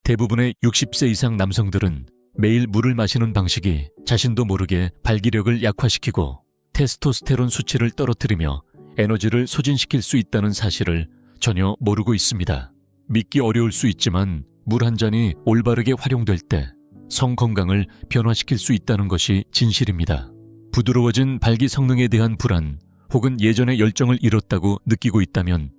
대부분의 60세 이상 남성들은 매일 물을 마시는 방식이 자신도 모르게 발기력을 약화시키고 테스토스테론 수치를 떨어뜨리며 에너지를 소진시킬 수 있다는 사실을 전혀 모르고 있습니다. 믿기 어려울 수 있지만 물 한 잔이 올바르게 활용될 때 성 건강을 변화시킬 수 있다는 것이 진실입니다. 부드러워진 발기 성능에 대한 불안 혹은 예전의 열정을 잃었다고 느끼고 있다면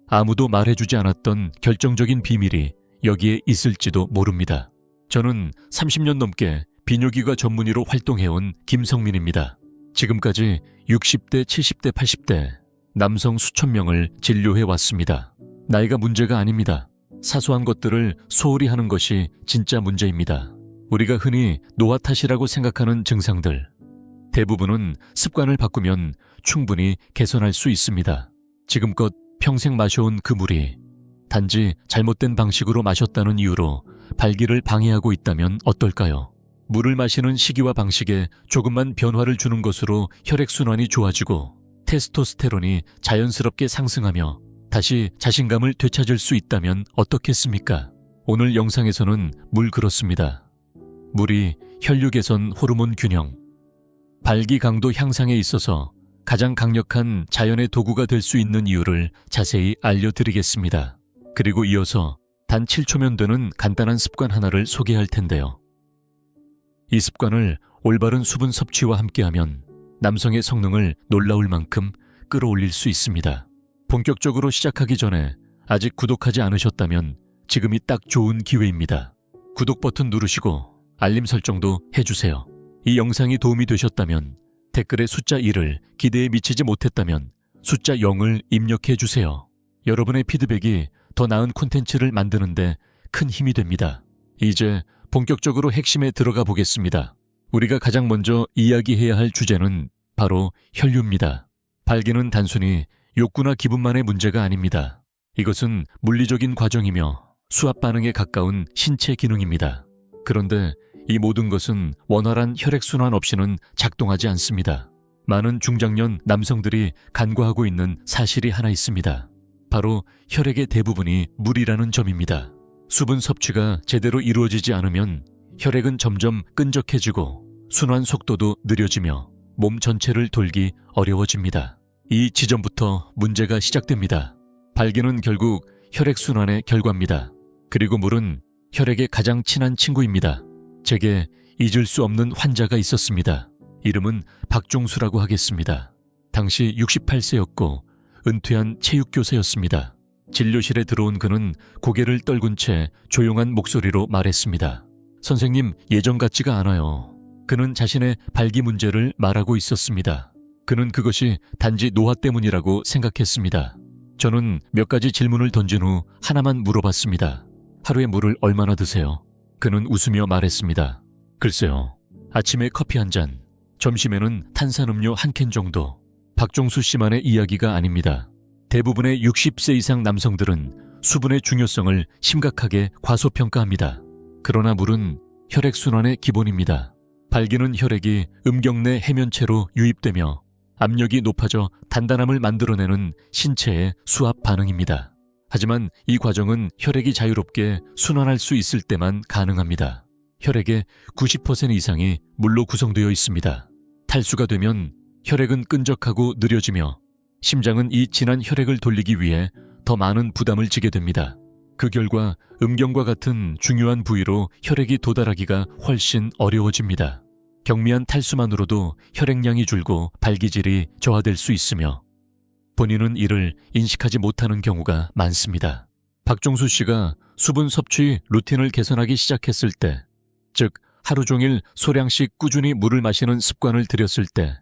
아무도 말해주지 않았던 결정적인 비밀이 여기에 있을지도 모릅니다. 저는 30년 넘게 비뇨기과 전문의로 활동해온 김성민입니다. 지금까지 60대, 70대, 80대 남성 수천 명을 진료해왔습니다. 나이가 문제가 아닙니다. 사소한 것들을 소홀히 하는 것이 진짜 문제입니다. 우리가 흔히 노화 탓이라고 생각하는 증상들, 대부분은 습관을 바꾸면 충분히 개선할 수 있습니다. 지금껏 평생 마셔온 그 물이 단지 잘못된 방식으로 마셨다는 이유로 발기를 방해하고 있다면 어떨까요? 물을 마시는 시기와 방식에 조금만 변화를 주는 것으로 혈액순환이 좋아지고 테스토스테론이 자연스럽게 상승하며 다시 자신감을 되찾을 수 있다면 어떻겠습니까? 오늘 영상에서는 물 그렇습니다. 물이 혈류 개선 호르몬 균형, 발기 강도 향상에 있어서 가장 강력한 자연의 도구가 될 수 있는 이유를 자세히 알려드리겠습니다. 그리고 이어서 단 7초면 되는 간단한 습관 하나를 소개할 텐데요. 이 습관을 올바른 수분 섭취와 함께하면 남성의 성능을 놀라울 만큼 끌어올릴 수 있습니다. 본격적으로 시작하기 전에 아직 구독하지 않으셨다면 지금이 딱 좋은 기회입니다. 구독 버튼 누르시고 알림 설정도 해주세요. 이 영상이 도움이 되셨다면 댓글에 숫자 1을, 기대에 미치지 못했다면 숫자 0을 입력해주세요. 여러분의 피드백이 더 나은 콘텐츠를 만드는데 큰 힘이 됩니다. 이제 본격적으로 핵심에 들어가 보겠습니다. 우리가 가장 먼저 이야기해야 할 주제는 바로 혈류입니다. 발기는 단순히 욕구나 기분만의 문제가 아닙니다. 이것은 물리적인 과정이며 수압 반응에 가까운 신체 기능입니다. 그런데 이 모든 것은 원활한 혈액순환 없이는 작동하지 않습니다. 많은 중장년 남성들이 간과하고 있는 사실이 하나 있습니다. 바로 혈액의 대부분이 물이라는 점입니다. 수분 섭취가 제대로 이루어지지 않으면 혈액은 점점 끈적해지고 순환 속도도 느려지며 몸 전체를 돌기 어려워집니다. 이 지점부터 문제가 시작됩니다. 발기는 결국 혈액순환의 결과입니다. 그리고 물은 혈액의 가장 친한 친구입니다. 제게 잊을 수 없는 환자가 있었습니다. 이름은 박종수라고 하겠습니다. 당시 68세였고 은퇴한 체육교사였습니다. 진료실에 들어온 그는 고개를 떨군 채 조용한 목소리로 말했습니다. 선생님, 예전 같지가 않아요. 그는 자신의 발기 문제를 말하고 있었습니다. 그는 그것이 단지 노화 때문이라고 생각했습니다. 저는 몇 가지 질문을 던진 후 하나만 물어봤습니다. 하루에 물을 얼마나 드세요? 그는 웃으며 말했습니다. 글쎄요. 아침에 커피 한 잔, 점심에는 탄산음료 한 캔 정도. 박종수 씨만의 이야기가 아닙니다. 대부분의 60세 이상 남성들은 수분의 중요성을 심각하게 과소평가합니다. 그러나 물은 혈액순환의 기본입니다. 발기는 혈액이 음경내 해면체로 유입되며 압력이 높아져 단단함을 만들어내는 신체의 수압 반응입니다. 하지만 이 과정은 혈액이 자유롭게 순환할 수 있을 때만 가능합니다. 혈액의 90% 이상이 물로 구성되어 있습니다. 탈수가 되면 혈액은 끈적하고 느려지며 심장은 이 진한 혈액을 돌리기 위해 더 많은 부담을 지게 됩니다. 그 결과 음경과 같은 중요한 부위로 혈액이 도달하기가 훨씬 어려워집니다. 경미한 탈수만으로도 혈액량이 줄고 발기질이 저하될 수 있으며 본인은 이를 인식하지 못하는 경우가 많습니다. 박종수 씨가 수분 섭취 루틴을 개선하기 시작했을 때, 즉 하루 종일 소량씩 꾸준히 물을 마시는 습관을 들였을 때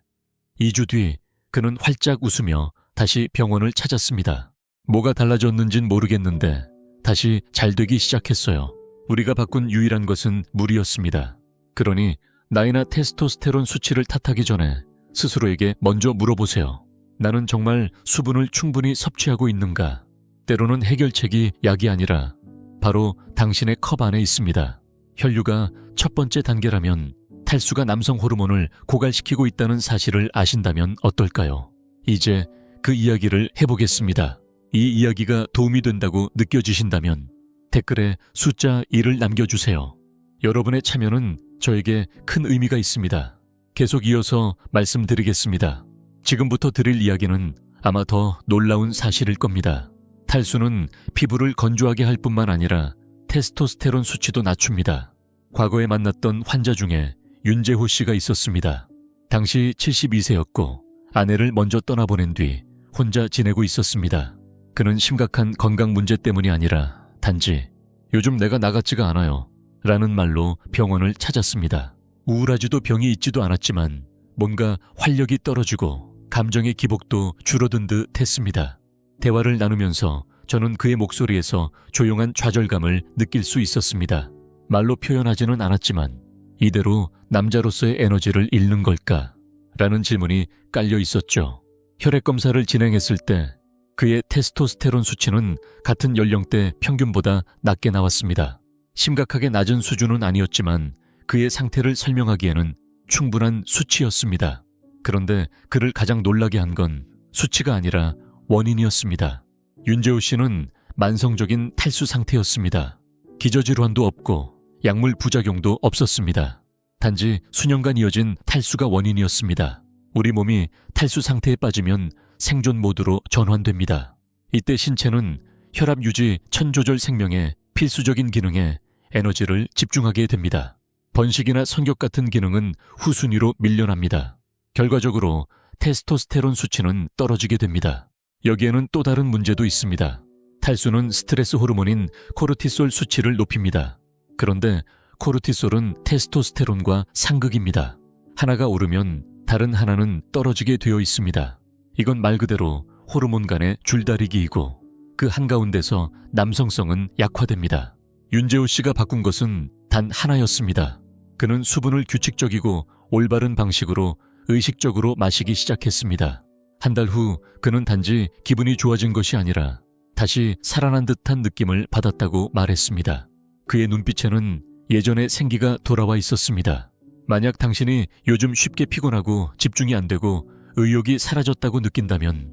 2주 뒤 그는 활짝 웃으며 다시 병원을 찾았습니다. 뭐가 달라졌는진 모르겠는데 다시 잘 되기 시작했어요. 우리가 바꾼 유일한 것은 물이었습니다. 그러니 나이나 테스토스테론 수치를 탓하기 전에 스스로에게 먼저 물어보세요. 나는 정말 수분을 충분히 섭취하고 있는가? 때로는 해결책이 약이 아니라 바로 당신의 컵 안에 있습니다. 혈류가 첫 번째 단계라면 탈수가 남성 호르몬을 고갈시키고 있다는 사실을 아신다면 어떨까요? 이제 그 이야기를 해보겠습니다. 이 이야기가 도움이 된다고 느껴지신다면 댓글에 숫자 1을 남겨주세요. 여러분의 참여는 저에게 큰 의미가 있습니다. 계속 이어서 말씀드리겠습니다. 지금부터 드릴 이야기는 아마 더 놀라운 사실일 겁니다. 탈수는 피부를 건조하게 할 뿐만 아니라 테스토스테론 수치도 낮춥니다. 과거에 만났던 환자 중에 윤재호 씨가 있었습니다. 당시 72세였고 아내를 먼저 떠나보낸 뒤 혼자 지내고 있었습니다. 그는 심각한 건강 문제 때문이 아니라 단지 요즘 내가 나같지가 않아요 라는 말로 병원을 찾았습니다. 우울하지도 병이 있지도 않았지만 뭔가 활력이 떨어지고 감정의 기복도 줄어든 듯 했습니다. 대화를 나누면서 저는 그의 목소리에서 조용한 좌절감을 느낄 수 있었습니다. 말로 표현하지는 않았지만 이대로 남자로서의 에너지를 잃는 걸까? 라는 질문이 깔려 있었죠. 혈액 검사를 진행했을 때 그의 테스토스테론 수치는 같은 연령대 평균보다 낮게 나왔습니다. 심각하게 낮은 수준은 아니었지만 그의 상태를 설명하기에는 충분한 수치였습니다. 그런데 그를 가장 놀라게 한 건 수치가 아니라 원인이었습니다. 윤재호 씨는 만성적인 탈수 상태였습니다. 기저질환도 없고 약물 부작용도 없었습니다. 단지 수년간 이어진 탈수가 원인이었습니다. 우리 몸이 탈수 상태에 빠지면 생존 모드로 전환됩니다. 이때 신체는 혈압 유지, 천 조절 생명의 필수적인 기능에 에너지를 집중하게 됩니다. 번식이나 성격 같은 기능은 후순위로 밀려납니다. 결과적으로 테스토스테론 수치는 떨어지게 됩니다. 여기에는 또 다른 문제도 있습니다. 탈수는 스트레스 호르몬인 코르티솔 수치를 높입니다. 그런데 코르티솔은 테스토스테론과 상극입니다. 하나가 오르면 다른 하나는 떨어지게 되어 있습니다. 이건 말 그대로 호르몬 간의 줄다리기이고 그 한가운데서 남성성은 약화됩니다. 윤재호 씨가 바꾼 것은 단 하나였습니다. 그는 수분을 규칙적이고 올바른 방식으로 의식적으로 마시기 시작했습니다. 한 달 후 그는 단지 기분이 좋아진 것이 아니라 다시 살아난 듯한 느낌을 받았다고 말했습니다. 그의 눈빛에는 예전의 생기가 돌아와 있었습니다. 만약 당신이 요즘 쉽게 피곤하고 집중이 안 되고 의욕이 사라졌다고 느낀다면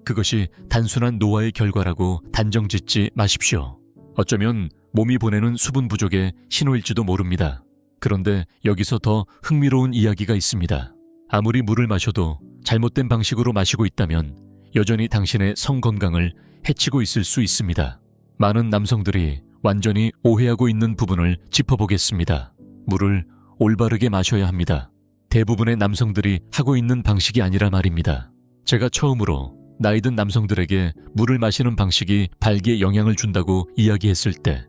그것이 단순한 노화의 결과라고 단정짓지 마십시오. 어쩌면 몸이 보내는 수분 부족의 신호일지도 모릅니다. 그런데 여기서 더 흥미로운 이야기가 있습니다. 아무리 물을 마셔도 잘못된 방식으로 마시고 있다면 여전히 당신의 성 건강을 해치고 있을 수 있습니다. 많은 남성들이 완전히 오해하고 있는 부분을 짚어보겠습니다. 물을 올바르게 마셔야 합니다. 대부분의 남성들이 하고 있는 방식이 아니라 말입니다. 제가 처음으로 나이든 남성들에게 물을 마시는 방식이 발기에 영향을 준다고 이야기했을 때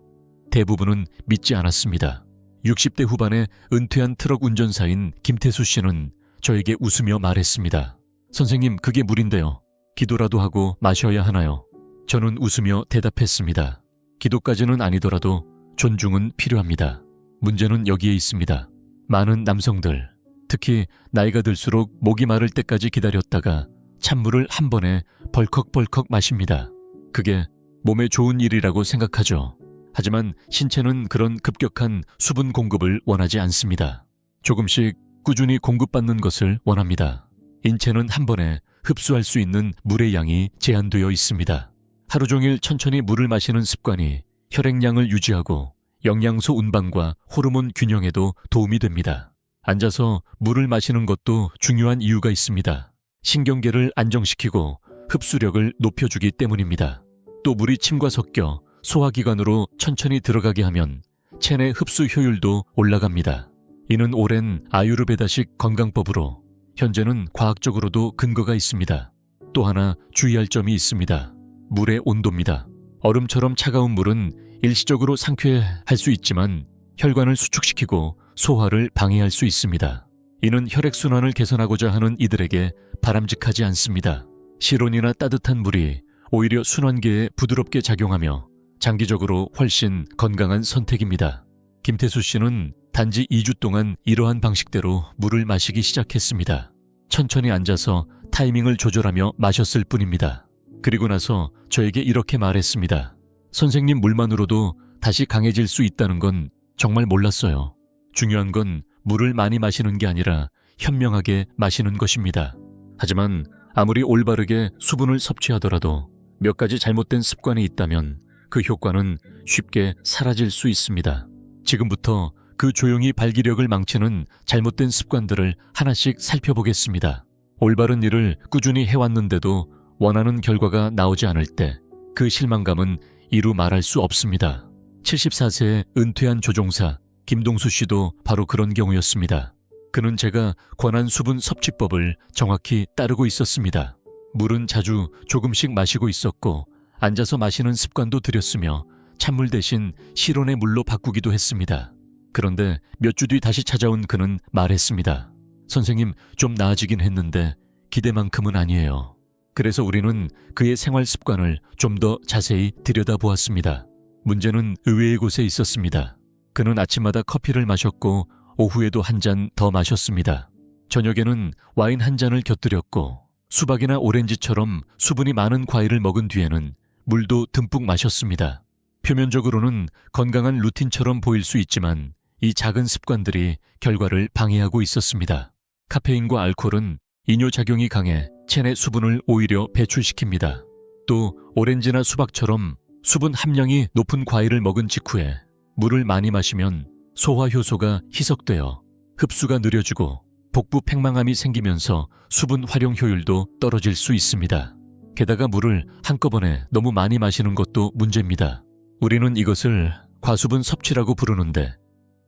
대부분은 믿지 않았습니다. 60대 후반의 은퇴한 트럭 운전사인 김태수 씨는 저에게 웃으며 말했습니다. 선생님, 그게 물인데요. 기도라도 하고 마셔야 하나요? 저는 웃으며 대답했습니다. 기도까지는 아니더라도 존중은 필요합니다. 문제는 여기에 있습니다. 많은 남성들, 특히 나이가 들수록 목이 마를 때까지 기다렸다가 찬물을 한 번에 벌컥벌컥 마십니다. 그게 몸에 좋은 일이라고 생각하죠. 하지만 신체는 그런 급격한 수분 공급을 원하지 않습니다. 조금씩 꾸준히 공급받는 것을 원합니다. 인체는 한 번에 흡수할 수 있는 물의 양이 제한되어 있습니다. 하루 종일 천천히 물을 마시는 습관이 혈액량을 유지하고 영양소 운반과 호르몬 균형에도 도움이 됩니다. 앉아서 물을 마시는 것도 중요한 이유가 있습니다. 신경계를 안정시키고 흡수력을 높여주기 때문입니다. 또 물이 침과 섞여 소화기관으로 천천히 들어가게 하면 체내 흡수 효율도 올라갑니다. 이는 오랜 아유르베다식 건강법으로 현재는 과학적으로도 근거가 있습니다. 또 하나 주의할 점이 있습니다. 물의 온도입니다. 얼음처럼 차가운 물은 일시적으로 상쾌할 수 있지만 혈관을 수축시키고 소화를 방해할 수 있습니다. 이는 혈액순환을 개선하고자 하는 이들에게 바람직하지 않습니다. 실온이나 따뜻한 물이 오히려 순환계에 부드럽게 작용하며 장기적으로 훨씬 건강한 선택입니다. 김태수 씨는 단지 2주 동안 이러한 방식대로 물을 마시기 시작했습니다. 천천히 앉아서 타이밍을 조절하며 마셨을 뿐입니다. 그리고 나서 저에게 이렇게 말했습니다. 선생님, 물만으로도 다시 강해질 수 있다는 건 정말 몰랐어요. 중요한 건 물을 많이 마시는 게 아니라 현명하게 마시는 것입니다. 하지만 아무리 올바르게 수분을 섭취하더라도 몇 가지 잘못된 습관이 있다면 그 효과는 쉽게 사라질 수 있습니다. 지금부터 그 조용히 발기력을 망치는 잘못된 습관들을 하나씩 살펴보겠습니다. 올바른 일을 꾸준히 해왔는데도 원하는 결과가 나오지 않을 때 그 실망감은 이루 말할 수 없습니다. 74세에 은퇴한 조종사 김동수 씨도 바로 그런 경우였습니다. 그는 제가 권한 수분 섭취법을 정확히 따르고 있었습니다. 물은 자주 조금씩 마시고 있었고 앉아서 마시는 습관도 들였으며 찬물 대신 실온의 물로 바꾸기도 했습니다. 그런데 몇 주 뒤 다시 찾아온 그는 말했습니다. 선생님, 좀 나아지긴 했는데 기대만큼은 아니에요. 그래서 우리는 그의 생활 습관을 좀 더 자세히 들여다보았습니다. 문제는 의외의 곳에 있었습니다. 그는 아침마다 커피를 마셨고 오후에도 한 잔 더 마셨습니다. 저녁에는 와인 한 잔을 곁들였고 수박이나 오렌지처럼 수분이 많은 과일을 먹은 뒤에는 물도 듬뿍 마셨습니다. 표면적으로는 건강한 루틴처럼 보일 수 있지만 이 작은 습관들이 결과를 방해하고 있었습니다. 카페인과 알코올은 이뇨작용이 강해 체내 수분을 오히려 배출시킵니다. 또 오렌지나 수박처럼 수분 함량이 높은 과일을 먹은 직후에 물을 많이 마시면 소화 효소가 희석되어 흡수가 느려지고 복부 팽만함이 생기면서 수분 활용 효율도 떨어질 수 있습니다. 게다가 물을 한꺼번에 너무 많이 마시는 것도 문제입니다. 우리는 이것을 과수분 섭취라고 부르는데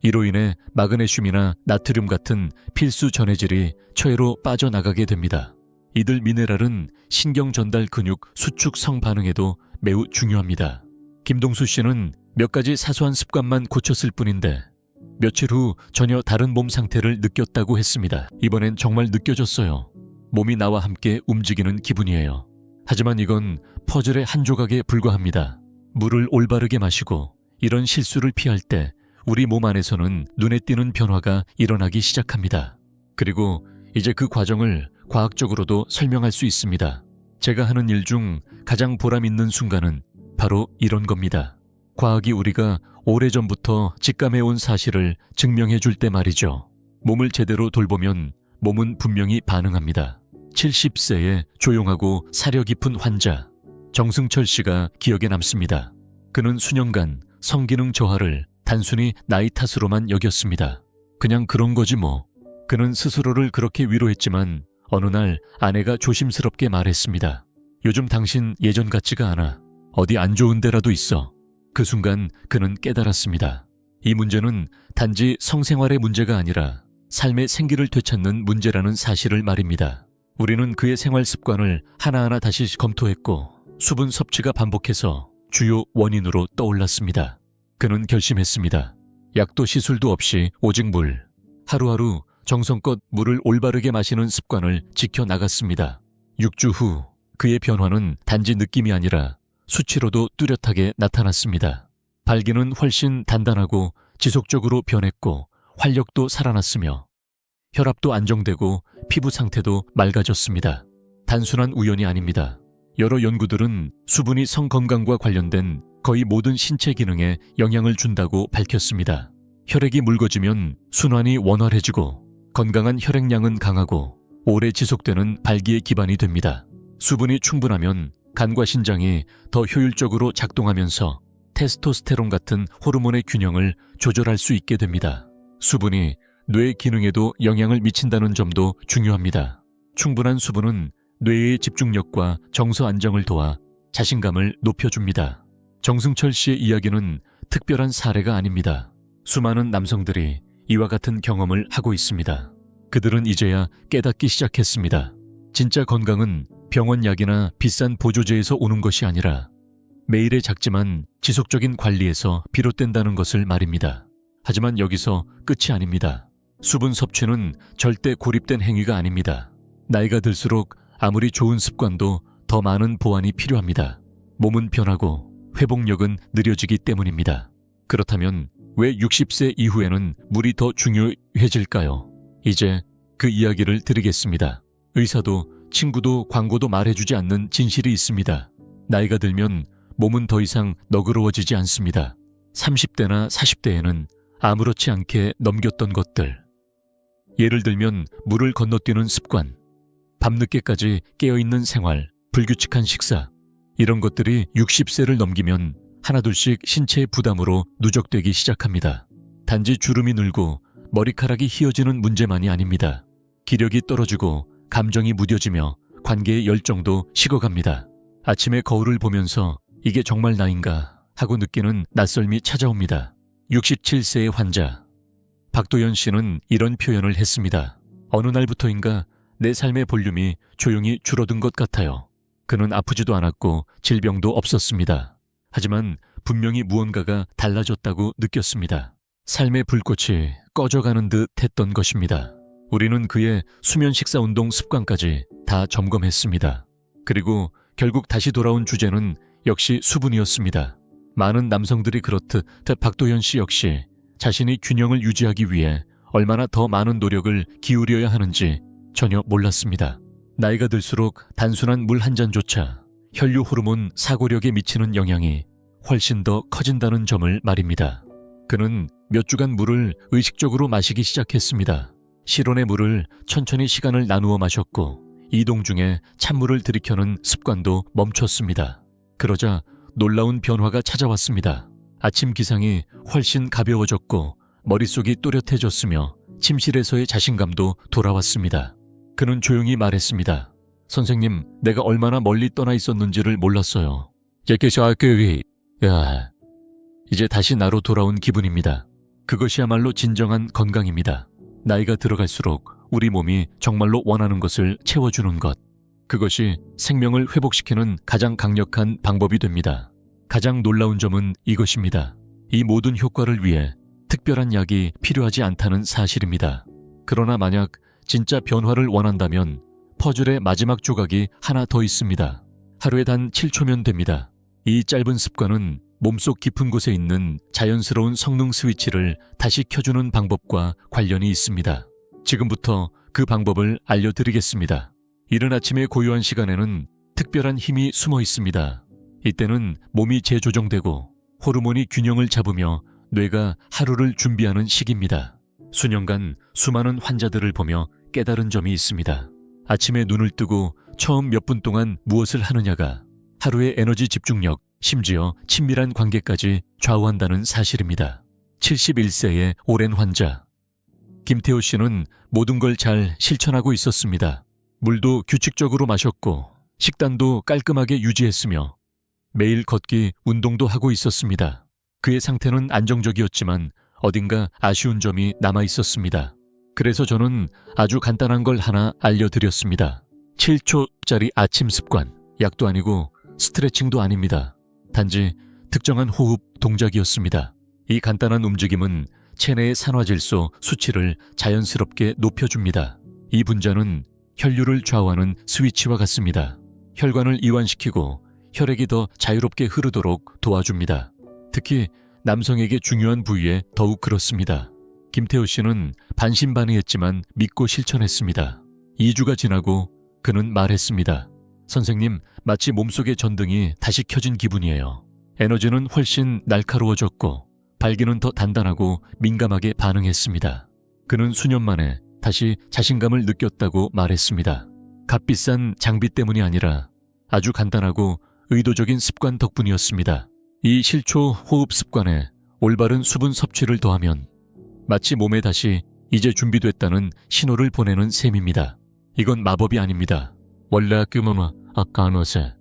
이로 인해 마그네슘이나 나트륨 같은 필수 전해질이 처해로 빠져나가게 됩니다. 이들 미네랄은 신경 전달 근육 수축 성 반응에도 매우 중요합니다. 김동수 씨는 몇 가지 사소한 습관만 고쳤을 뿐인데 며칠 후 전혀 다른 몸 상태를 느꼈다고 했습니다. 이번엔 정말 느껴졌어요. 몸이 나와 함께 움직이는 기분이에요. 하지만 이건 퍼즐의 한 조각에 불과합니다. 물을 올바르게 마시고 이런 실수를 피할 때 우리 몸 안에서는 눈에 띄는 변화가 일어나기 시작합니다. 그리고 이제 그 과정을 과학적으로도 설명할 수 있습니다. 제가 하는 일 중 가장 보람 있는 순간은 바로 이런 겁니다. 과학이 우리가 오래전부터 직감해온 사실을 증명해 줄 때 말이죠. 몸을 제대로 돌보면 몸은 분명히 반응합니다. 70세의 조용하고 사려 깊은 환자 정승철 씨가 기억에 남습니다. 그는 수년간 성기능 저하를 단순히 나이 탓으로만 여겼습니다. 그냥 그런 거지 뭐. 그는 스스로를 그렇게 위로했지만 어느 날 아내가 조심스럽게 말했습니다. 요즘 당신 예전 같지가 않아. 어디 안 좋은 데라도 있어. 그 순간 그는 깨달았습니다. 이 문제는 단지 성생활의 문제가 아니라 삶의 생기를 되찾는 문제라는 사실을 말입니다. 우리는 그의 생활 습관을 하나하나 다시 검토했고 수분 섭취가 반복해서 주요 원인으로 떠올랐습니다. 그는 결심했습니다. 약도 시술도 없이 오직 물. 하루하루 정성껏 물을 올바르게 마시는 습관을 지켜나갔습니다. 6주 후 그의 변화는 단지 느낌이 아니라 수치로도 뚜렷하게 나타났습니다. 발기는 훨씬 단단하고 지속적으로 변했고 활력도 살아났으며 혈압도 안정되고 피부 상태도 맑아졌습니다. 단순한 우연이 아닙니다. 여러 연구들은 수분이 성 건강과 관련된 거의 모든 신체 기능에 영향을 준다고 밝혔습니다. 혈액이 묽어지면 순환이 원활해지고 건강한 혈액량은 강하고 오래 지속되는 발기의 기반이 됩니다. 수분이 충분하면 간과 신장이 더 효율적으로 작동하면서 테스토스테론 같은 호르몬의 균형을 조절할 수 있게 됩니다. 수분이 뇌 기능에도 영향을 미친다는 점도 중요합니다. 충분한 수분은 뇌의 집중력과 정서 안정을 도와 자신감을 높여줍니다. 정승철 씨의 이야기는 특별한 사례가 아닙니다. 수많은 남성들이 이와 같은 경험을 하고 있습니다. 그들은 이제야 깨닫기 시작했습니다. 진짜 건강은 병원 약이나 비싼 보조제에서 오는 것이 아니라 매일의 작지만 지속적인 관리에서 비롯된다는 것을 말입니다. 하지만 여기서 끝이 아닙니다. 수분 섭취는 절대 고립된 행위가 아닙니다. 나이가 들수록 아무리 좋은 습관도 더 많은 보완이 필요합니다. 몸은 변하고 회복력은 느려지기 때문입니다. 그렇다면 왜 60세 이후에는 물이 더 중요해질까요? 이제 그 이야기를 드리겠습니다. 의사도 친구도 광고도 말해주지 않는 진실이 있습니다. 나이가 들면 몸은 더 이상 너그러워지지 않습니다. 30대나 40대에는 아무렇지 않게 넘겼던 것들. 예를 들면 물을 건너뛰는 습관, 밤늦게까지 깨어있는 생활, 불규칙한 식사. 이런 것들이 60세를 넘기면 하나둘씩 신체의 부담으로 누적되기 시작합니다. 단지 주름이 늘고 머리카락이 휘어지는 문제만이 아닙니다. 기력이 떨어지고 감정이 무뎌지며 관계의 열정도 식어갑니다. 아침에 거울을 보면서 이게 정말 나인가 하고 느끼는 낯설미 찾아옵니다. 67세의 환자 박도연 씨는 이런 표현을 했습니다. 어느 날부터인가 내 삶의 볼륨이 조용히 줄어든 것 같아요. 그는 아프지도 않았고 질병도 없었습니다. 하지만 분명히 무언가가 달라졌다고 느꼈습니다. 삶의 불꽃이 꺼져가는 듯 했던 것입니다. 우리는 그의 수면 식사 운동 습관까지 다 점검했습니다. 그리고 결국 다시 돌아온 주제는 역시 수분이었습니다. 많은 남성들이 그렇듯 박도연 씨 역시 자신이 균형을 유지하기 위해 얼마나 더 많은 노력을 기울여야 하는지 전혀 몰랐습니다. 나이가 들수록 단순한 물 한 잔조차 혈류 호르몬 사고력에 미치는 영향이 훨씬 더 커진다는 점을 말입니다. 그는 몇 주간 물을 의식적으로 마시기 시작했습니다. 실온의 물을 천천히 시간을 나누어 마셨고 이동 중에 찬물을 들이켜는 습관도 멈췄습니다. 그러자 놀라운 변화가 찾아왔습니다. 아침 기상이 훨씬 가벼워졌고 머릿속이 또렷해졌으며 침실에서의 자신감도 돌아왔습니다. 그는 조용히 말했습니다. 선생님, 내가 얼마나 멀리 떠나 있었는지를 몰랐어요. 이제 다시 나로 돌아온 기분입니다. 그것이야말로 진정한 건강입니다. 나이가 들어갈수록 우리 몸이 정말로 원하는 것을 채워주는 것. 그것이 생명을 회복시키는 가장 강력한 방법이 됩니다. 가장 놀라운 점은 이것입니다. 이 모든 효과를 위해 특별한 약이 필요하지 않다는 사실입니다. 그러나 만약 진짜 변화를 원한다면 퍼즐의 마지막 조각이 하나 더 있습니다. 하루에 단 7초면 됩니다. 이 짧은 습관은 몸속 깊은 곳에 있는 자연스러운 성능 스위치를 다시 켜주는 방법과 관련이 있습니다. 지금부터 그 방법을 알려드리겠습니다. 이른 아침의 고요한 시간에는 특별한 힘이 숨어 있습니다. 이때는 몸이 재조정되고 호르몬이 균형을 잡으며 뇌가 하루를 준비하는 시기입니다. 수년간 수많은 환자들을 보며 깨달은 점이 있습니다. 아침에 눈을 뜨고 처음 몇 분 동안 무엇을 하느냐가 하루의 에너지 집중력, 심지어 친밀한 관계까지 좌우한다는 사실입니다. 71세의 오랜 환자 김태호 씨는 모든 걸 잘 실천하고 있었습니다. 물도 규칙적으로 마셨고 식단도 깔끔하게 유지했으며 매일 걷기, 운동도 하고 있었습니다. 그의 상태는 안정적이었지만 어딘가 아쉬운 점이 남아 있었습니다. 그래서 저는 아주 간단한 걸 하나 알려드렸습니다. 7초짜리 아침 습관, 약도 아니고 스트레칭도 아닙니다. 단지 특정한 호흡 동작이었습니다. 이 간단한 움직임은 체내의 산화질소 수치를 자연스럽게 높여줍니다. 이 분자는 혈류를 좌우하는 스위치와 같습니다. 혈관을 이완시키고 혈액이 더 자유롭게 흐르도록 도와줍니다. 특히 남성에게 중요한 부위에 더욱 그렇습니다. 김태호 씨는 반신반의했지만 믿고 실천했습니다. 2주가 지나고 그는 말했습니다. 선생님, 마치 몸속의 전등이 다시 켜진 기분이에요. 에너지는 훨씬 날카로워졌고 발기는 더 단단하고 민감하게 반응했습니다. 그는 수년 만에 다시 자신감을 느꼈다고 말했습니다. 값비싼 장비 때문이 아니라 아주 간단하고 의도적인 습관 덕분이었습니다. 이 실초 호흡 습관에 올바른 수분 섭취를 더하면 마치 몸에 다시 이제 준비됐다는 신호를 보내는 셈입니다. 이건 마법이 아닙니다. 원래 아까노세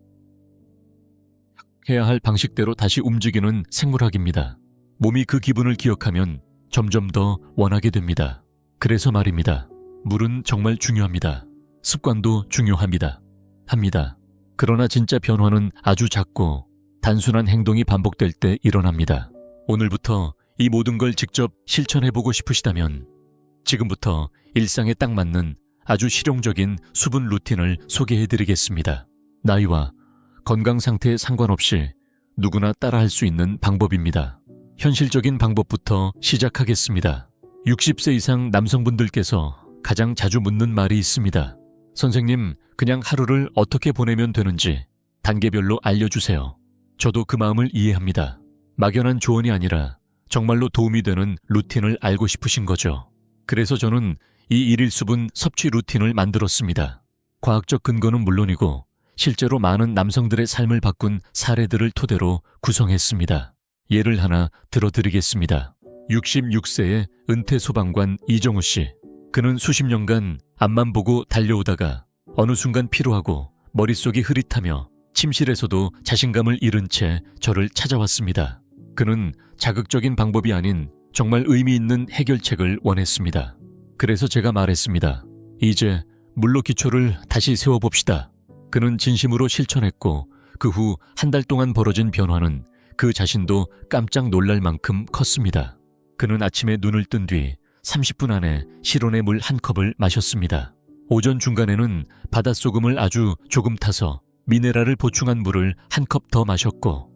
해야 할 방식대로 다시 움직이는 생물학입니다. 몸이 그 기분을 기억하면 점점 더 원하게 됩니다. 그래서 말입니다. 물은 정말 중요합니다. 습관도 중요합니다. 그러나 진짜 변화는 아주 작고 단순한 행동이 반복될 때 일어납니다. 오늘부터 이 모든 걸 직접 실천해보고 싶으시다면 지금부터 일상에 딱 맞는 아주 실용적인 수분 루틴을 소개해드리겠습니다. 나이와 건강 상태에 상관없이 누구나 따라할 수 있는 방법입니다. 현실적인 방법부터 시작하겠습니다. 60세 이상 남성분들께서 가장 자주 묻는 말이 있습니다. 선생님, 그냥 하루를 어떻게 보내면 되는지 단계별로 알려주세요. 저도 그 마음을 이해합니다. 막연한 조언이 아니라 정말로 도움이 되는 루틴을 알고 싶으신 거죠. 그래서 저는 이 일일 수분 섭취 루틴을 만들었습니다. 과학적 근거는 물론이고 실제로 많은 남성들의 삶을 바꾼 사례들을 토대로 구성했습니다. 예를 하나 들어드리겠습니다. 66세의 은퇴 소방관 이정우 씨. 그는 수십 년간 앞만 보고 달려오다가 어느 순간 피로하고 머릿속이 흐릿하며 침실에서도 자신감을 잃은 채 저를 찾아왔습니다. 그는 자극적인 방법이 아닌 정말 의미 있는 해결책을 원했습니다. 그래서 제가 말했습니다. 이제 물로 기초를 다시 세워봅시다. 그는 진심으로 실천했고 그 후 한 달 동안 벌어진 변화는 그 자신도 깜짝 놀랄 만큼 컸습니다. 그는 아침에 눈을 뜬 뒤 30분 안에 실온의 물 한 컵을 마셨습니다. 오전 중간에는 바닷소금을 아주 조금 타서 미네랄을 보충한 물을 한 컵 더 마셨고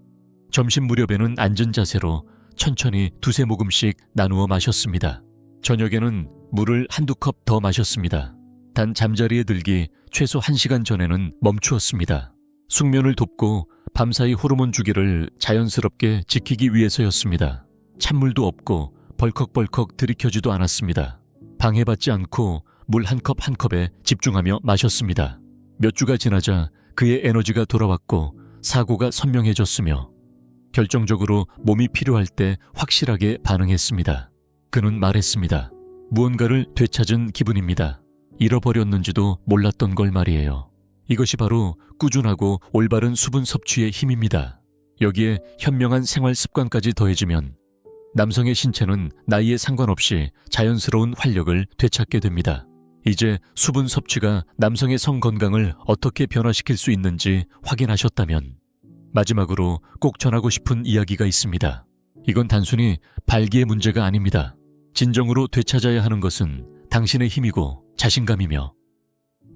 점심 무렵에는 앉은 자세로 천천히 두세 모금씩 나누어 마셨습니다. 저녁에는 물을 한두 컵 더 마셨습니다. 단 잠자리에 들기 최소 1시간 전에는 멈추었습니다. 숙면을 돕고 밤사이 호르몬 주기를 자연스럽게 지키기 위해서였습니다. 찬물도 없고 벌컥벌컥 들이켜지도 않았습니다. 방해받지 않고 물 한 컵 한 컵에 집중하며 마셨습니다. 몇 주가 지나자 그의 에너지가 돌아왔고 사고가 선명해졌으며 결정적으로 몸이 필요할 때 확실하게 반응했습니다. 그는 말했습니다. 무언가를 되찾은 기분입니다. 잃어버렸는지도 몰랐던 걸 말이에요. 이것이 바로 꾸준하고 올바른 수분 섭취의 힘입니다. 여기에 현명한 생활 습관까지 더해지면 남성의 신체는 나이에 상관없이 자연스러운 활력을 되찾게 됩니다. 이제 수분 섭취가 남성의 성 건강을 어떻게 변화시킬 수 있는지 확인하셨다면 마지막으로 꼭 전하고 싶은 이야기가 있습니다. 이건 단순히 발기의 문제가 아닙니다. 진정으로 되찾아야 하는 것은 당신의 힘이고 자신감이며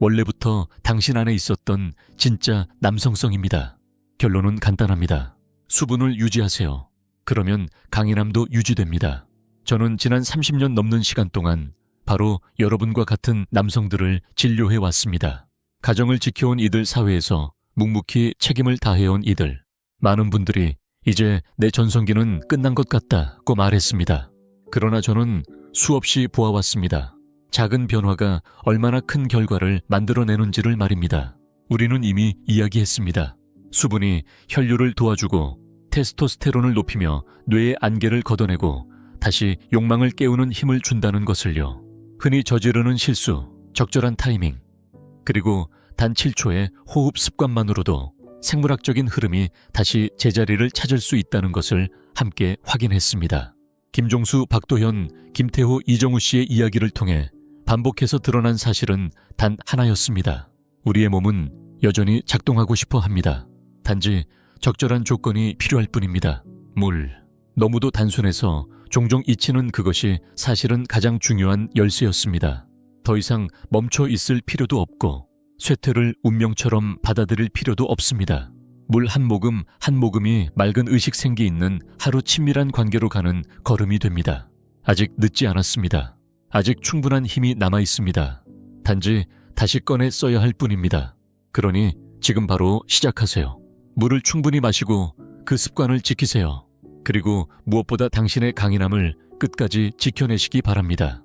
원래부터 당신 안에 있었던 진짜 남성성입니다. 결론은 간단합니다. 수분을 유지하세요. 그러면 강인함도 유지됩니다. 저는 지난 30년 넘는 시간 동안 바로 여러분과 같은 남성들을 진료해 왔습니다. 가정을 지켜온 이들 사회에서 묵묵히 책임을 다해온 이들. 많은 분들이 이제 내 전성기는 끝난 것 같다고 말했습니다. 그러나 저는 수없이 보아왔습니다. 작은 변화가 얼마나 큰 결과를 만들어내는지를 말입니다. 우리는 이미 이야기했습니다. 수분이 혈류를 도와주고 테스토스테론을 높이며 뇌의 안개를 걷어내고 다시 욕망을 깨우는 힘을 준다는 것을요. 흔히 저지르는 실수, 적절한 타이밍, 그리고 단 7초의 호흡 습관만으로도 생물학적인 흐름이 다시 제자리를 찾을 수 있다는 것을 함께 확인했습니다. 김종수, 박도현, 김태호, 이정우 씨의 이야기를 통해 반복해서 드러난 사실은 단 하나였습니다. 우리의 몸은 여전히 작동하고 싶어 합니다. 단지 적절한 조건이 필요할 뿐입니다. 물. 너무도 단순해서 종종 잊히는 그것이 사실은 가장 중요한 열쇠였습니다. 더 이상 멈춰 있을 필요도 없고 쇠퇴를 운명처럼 받아들일 필요도 없습니다. 물 한 모금 한 모금이 맑은 의식생기 있는 하루 친밀한 관계로 가는 걸음이 됩니다. 아직 늦지 않았습니다. 아직 충분한 힘이 남아 있습니다. 단지 다시 꺼내 써야 할 뿐입니다. 그러니 지금 바로 시작하세요. 물을 충분히 마시고 그 습관을 지키세요. 그리고 무엇보다 당신의 강인함을 끝까지 지켜내시기 바랍니다.